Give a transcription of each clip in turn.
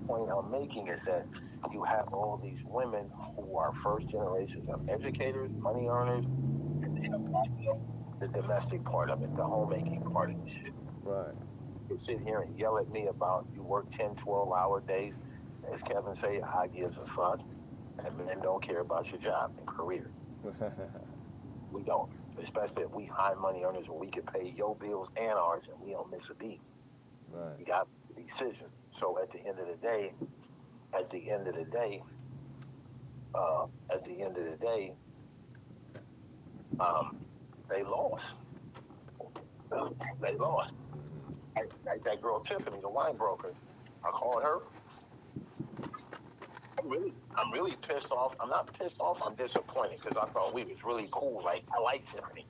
point I'm making is that you have all these women who are first generations of educators, money earners, and they have not done the domestic part of it, the homemaking part of it. Right. You sit here and yell at me about you work 10, 12-hour days. As Kevin say, I gives a fuck. And men don't care about your job and career. We don't. Especially if we high money earners where we can pay your bills and ours and we don't miss a beat. Right. You got a decision. So at the end of the day, at the end of the day, at the end of the day, um, they lost. They lost. Like that girl Tiffany, the wine broker. I called her. I'm really pissed off. I'm not pissed off. I'm disappointed because I thought we was really cool. Like I like Tiffany,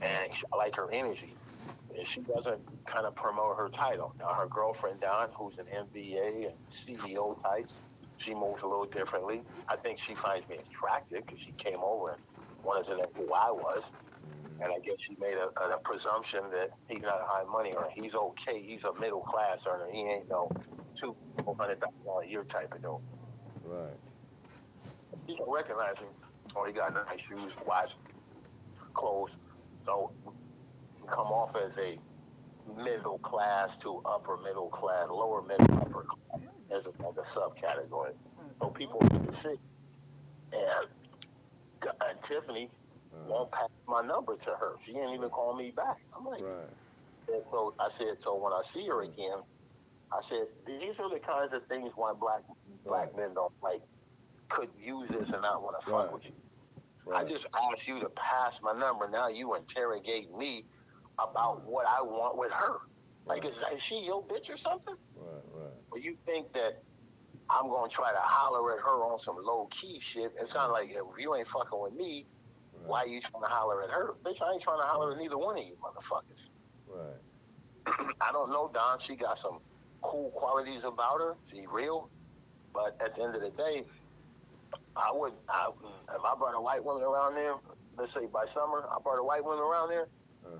and I like her energy. And she doesn't kind of promote her title. Now her girlfriend Don, who's an MBA and CEO type, she moves a little differently. I think she finds me attractive because she came over and wanted to know who I was. And I guess she made a presumption that he's not a high money earner. He's okay. He's a middle class earner. He ain't no $200,000 a year type of dude. Right. He can recognize me. Oh, he got nice shoes, watch, clothes. So we come off as a middle class to upper middle class, lower middle, upper class as a subcategory. So people need to see. And, and Tiffany won't pass my number to her. She ain't even call me back. I'm like, Right. so I said, so when I see her again, I said, these are the kinds of things why black Right. men don't like could use this and not want to fuck Right. with you. I Right. just asked you to pass my number. Now you interrogate me about what I want with her. Like, Right. is she your bitch or something? Right. Right. Or you think that I'm gonna try to holler at her on some low key shit? It's kind of like if you ain't fucking with me, why Right. are you trying to holler at her? Bitch, I ain't trying to holler at neither one of you motherfuckers. Right. I don't know, Don. She got some cool qualities about her. She real, but at the end of the day, I would. If I brought a white woman around there, let's say by summer, I brought a white woman around there.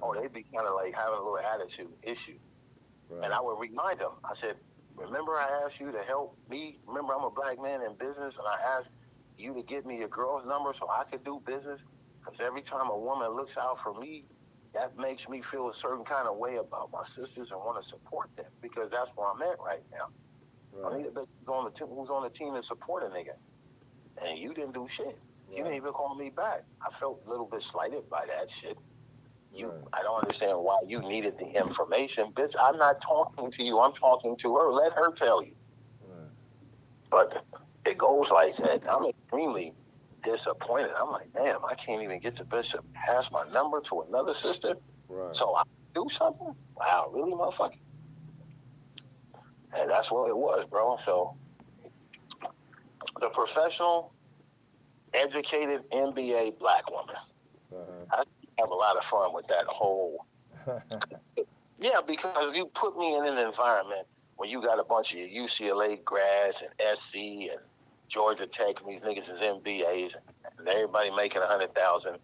Oh, they'd be kind of like having a little attitude issue. And Right. I would remind them. I said, remember I asked you to help me? Remember I'm a black man in business, and I asked you to get me your girl's number so I could do business. Because every time a woman looks out for me, that makes me feel a certain kind of way about my sisters and want to support them because that's where I'm at right now. I Right. need a bitch who's on the team and support a nigga. And you didn't do shit. You didn't Right. even call me back. I felt a little bit slighted by that shit. Right. I don't understand why you needed the information. Bitch, I'm not talking to you. I'm talking to her. Let her tell you. Right. But it goes like that. I'm extremely disappointed. I'm like, damn, I can't even get the bitch to pass my number to another sister. Right. So I do something? Wow, really, motherfucker? And that's what it was, bro. So the professional, educated MBA black woman. I have a lot of fun with that whole. Yeah, because you put me in an environment where you got a bunch of UCLA grads and SC and Georgia Tech, and these niggas is MBAs, and everybody making 100,000,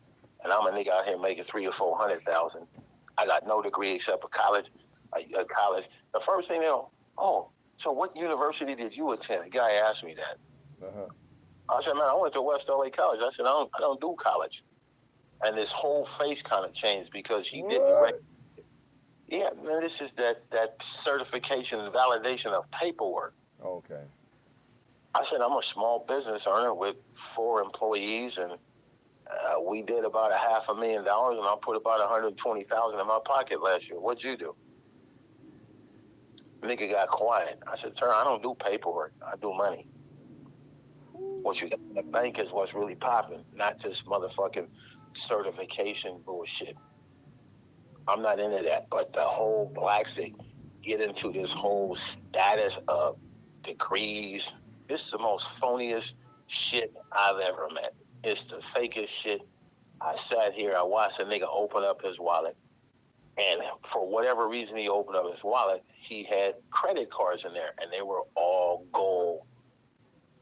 and I'm a nigga out here making 300,000 or 400,000. I got no degree except a college. College. The first thing they'll, oh, so what university did you attend? A guy asked me that. Uh-huh. I said, man, I went to West LA College. I said, I don't do college. And his whole face kind of changed because he didn't What? yeah, man, this is that certification and validation of paperwork. Okay. I said I'm a small business owner with 4 employees, and we did about $500,000, and I put about 120,000 in my pocket last year. What'd you do? Nigga got quiet. I said, "Sir, I don't do paperwork. I do money. What you got in the bank is what's really popping, not this motherfucking certification bullshit. I'm not into that. But the whole blacks that get into this whole status of degrees, this is the most phoniest shit I've ever met. It's the fakest shit. I sat here, I watched a nigga open up his wallet, and for whatever reason he opened up his wallet, he had credit cards in there, and they were all gold.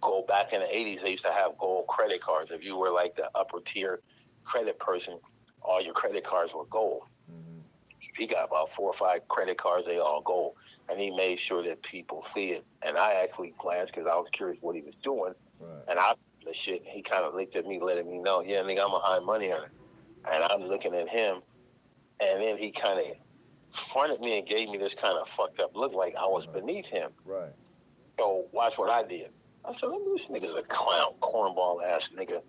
Go back in the 80s, they used to have gold credit cards. If you were like the upper tier credit person, all your credit cards were gold. He got about 4 or 5 credit cards. They all gold, and he made sure that people see it. And I actually glanced because I was curious what he was doing, and I the shit. He kind of looked at me, letting me know, yeah, nigga, I'm a high money earner, and I'm looking at him, and then he kind of fronted me and gave me this kind of fucked up look, like I was beneath him. Right. So watch what I did. I said, this nigga's a clown, cornball ass nigga,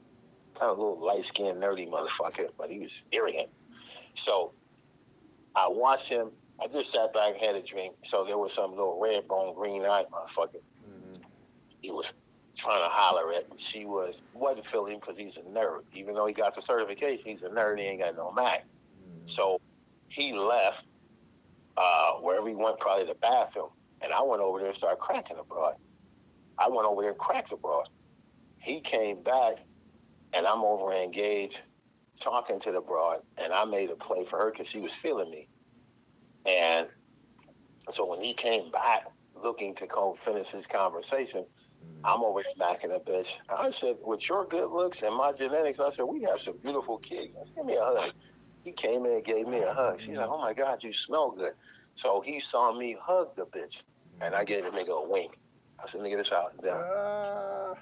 kind of little light skinned nerdy motherfucker, but he was arrogant. So I watched him. I just sat back and had a drink. So there was some little red bone, green eyed motherfucker. Mm-hmm. He was trying to holler at me. She wasn't feeling him because he's a nerd. Even though he got the certification, he's a nerd. He ain't got no Mac. Mm-hmm. So he left wherever he went, probably the bathroom. And I went over there and started cracking the broad. I went over there and cracked the broad. He came back, and I'm over engaged, talking to the broad, and I made a play for her because she was feeling me. And so when he came back looking to come finish his conversation, I'm over there backing a bitch. I said, with your good looks and my genetics, I said, we have some beautiful kids. Give me a hug. He came in and gave me a hug. She's like, oh my God, you smell good. So he saw me hug the bitch, and I gave the nigga a wink. I said, nigga, this how it's done.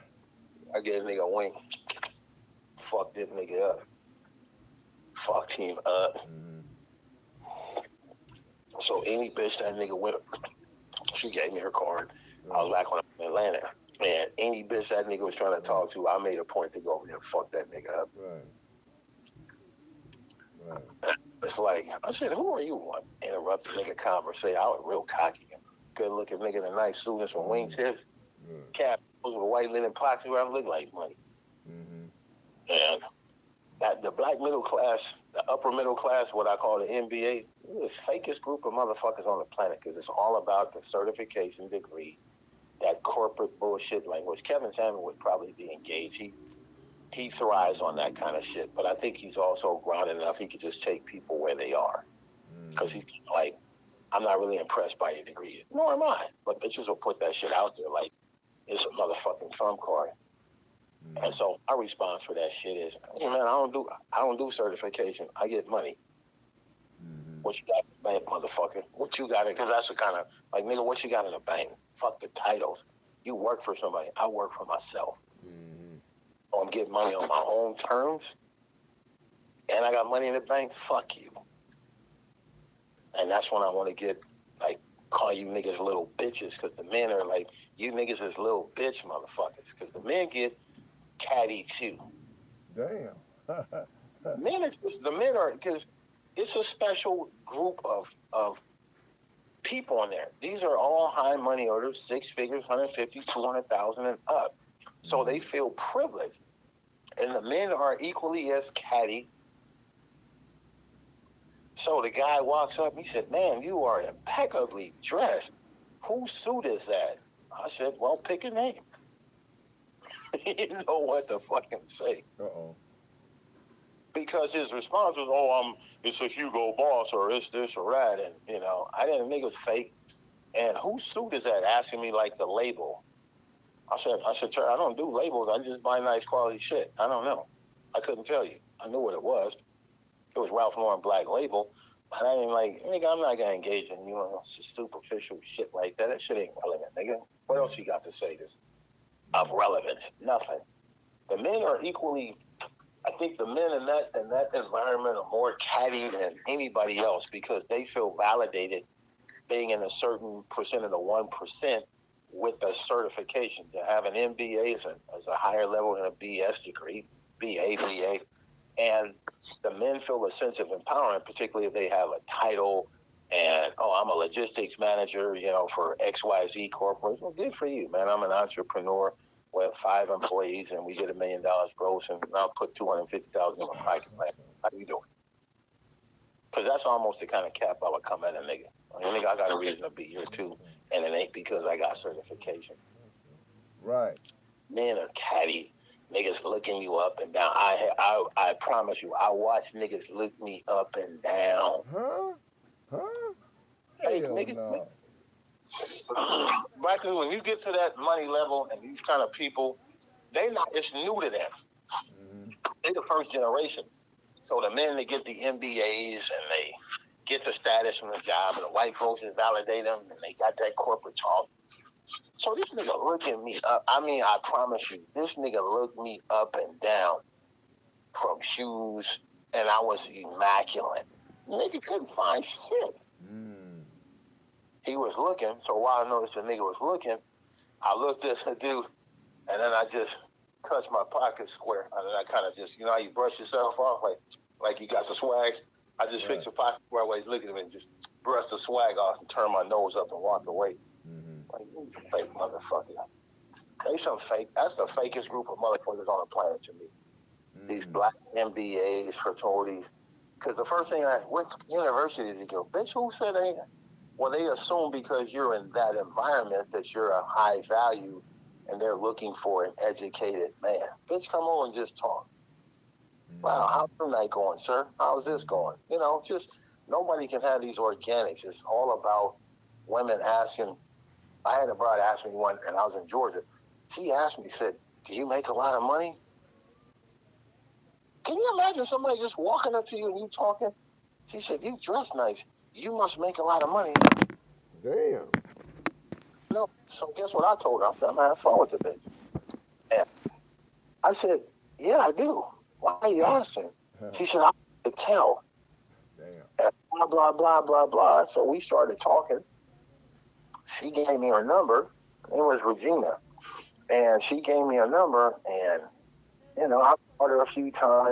I gave the nigga a wink. Fucked this nigga up. Fucked him up. So any bitch that nigga went, she gave me her card. I was back when I was in Atlanta. And any bitch that nigga was trying to talk to, I made a point to go over there and fuck that nigga up. Right. It's like, I said, who are you? Interrupt the nigga conversation. I was real cocky. Good looking nigga in a nice suit and some wingtips. Cap with a white linen pocket where I look like money. And that the black middle class, the upper middle class, what I call the NBA, the fakest group of motherfuckers on the planet, because it's all about the certification degree, that corporate bullshit language. Kevin Samuel would probably be engaged. He thrives on that kind of shit, but I think he's also grounded enough he could just take people where they are. Because he's like, I'm not really impressed by your degree. Nor am I. But bitches will put that shit out there like it's a motherfucking trump card. And so my response for that shit is, hey man, I don't do certification. I get money. What you got in the bank, motherfucker? What you got? Because that's the kind of, like, nigga, what you got in the bank? Fuck the titles. You work for somebody. I work for myself. I'm getting money on my own terms, and I got money in the bank. Fuck you. And that's when I want to get, like, call you niggas little bitches, because the men are like, you niggas is little bitch motherfuckers, because the men get catty too. Damn. The men are, because it's a special group of people in there. These are all high money orders, 6 figures, 150, 200,000 and up. So they feel privileged. And the men are equally as catty. So the guy walks up, he said, man, you are impeccably dressed. Whose suit is that? I said, well, pick a name. He didn't know what to fucking say. Because his response was, it's a Hugo Boss, or it's this or that. And, you know, I didn't think it was fake. And whose suit is that? Asking me like the label. I said, sir, I don't do labels. I just buy nice quality shit. I don't know. I couldn't tell you. I knew what it was. It was Ralph Lauren Black Label. But I ain't like, nigga, I'm not going to engage in, you know, superficial shit like that. That shit ain't relevant, nigga. What else you got to say this of relevance? Nothing. The men are equally, I think the men in that environment are more catty than anybody else, because they feel validated being in a certain percent of the 1% with a certification. To have an MBA is a higher level than a BS degree, BA. And the men feel a sense of empowerment, particularly if they have a title and, I'm a logistics manager, you know, for XYZ Corporation. Well, good for you, man. I'm an entrepreneur with 5 employees, and we did $1 million gross, and I'll put $250,000 in my pocket. How you doing? Because that's almost the kind of cap I would come at a nigga. I got a reason to be here too, and it ain't because I got certification. Right. Men are catty. Niggas looking you up and down. I promise you, I watch niggas look me up and down. Hey, niggas. No. Because when you get to that money level and these kind of people, it's new to them. They the first generation. So the men that get the MBAs and get the status from the job, and the white folks just validate them, and they got that corporate talk. So this nigga looking me up. I mean, I promise you, this nigga looked me up and down from shoes, and I was immaculate. Nigga couldn't find shit. He was looking, so while I noticed the nigga was looking, I looked at the dude, and then I just touched my pocket square, and then I kind of just, you know how you brush yourself off, like you got the swag? I just fixed the pocket square while he's looking at me and just brushed the swag off and turned my nose up and walked away. Like, you fake motherfucker. They some fake. That's the fakest group of motherfuckers on the planet to me. These black MBAs, fraternities. Because the first thing what university did you go? Bitch, who said they? Well, they assume because you're in that environment that you're a high value and they're looking for an educated man. Bitch, come on and just talk. Wow, how's your night going, sir? How's this going? You know, just nobody can have these organics. It's all about women asking. I had a bride ask me one, and I was in Georgia. She asked me, said, do you make a lot of money? Can you imagine somebody just walking up to you and you talking? She said, you dress nice. You must make a lot of money. Damn. No. So guess what I told her? I'm having fun with the bitch. And I said, yeah, I do. Why are you asking? She said, I could tell. Damn. And blah, blah, blah, blah, blah. So we started talking. She gave me her number. Her name was Regina. And she gave me her number, and, you know, I called her a few times.